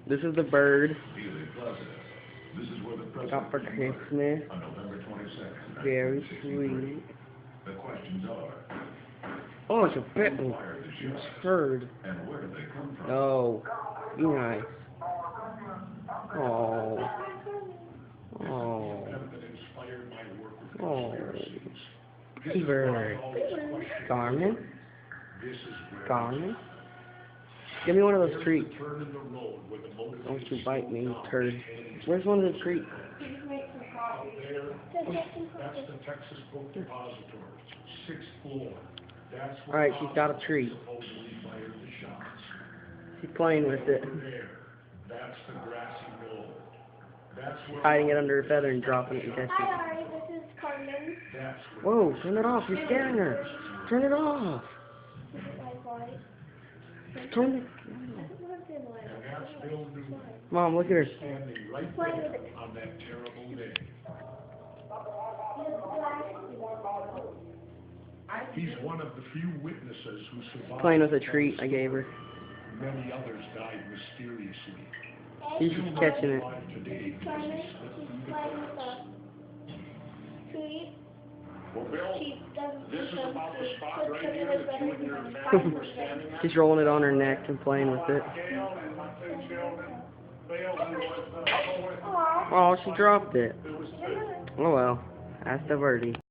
This is the bird. This is where the Got for president Christmas. on November 22nd. Very sweet. The questions are, Oh, it's a bit of bird. and where do they come from? Oh, be nice. Oh. Oh. Oh. Hey, bird. Garmin? Garmin? Give me one of those treats. Don't you bite me, turd. Where's one of the treats? That's the Texas Book Depository, 6th floor. Alright, she's got a treat. She's playing with it. That's the grassy knoll. She's hiding it under her feather and dropping it and catching it. Hi, this is Carmen. Whoa, turn it off. You're scaring her. Turn it off. This is my voice. Turn it. Mom, look at her. Playing with it. On that terrible day. He's one of the few witnesses who survived. Playing with a treat I gave her. Many others died mysteriously. She's just catching it. Today, Carmen, she's playing with a treat. well, Bill, She doesn't this is about the spot right put here it that you and your better family were standing at. She's rolling it on her neck and playing with it. Gail and my two children, Bill, who was Aw. Oh, she dropped it. it was Oh well. That's the birdie.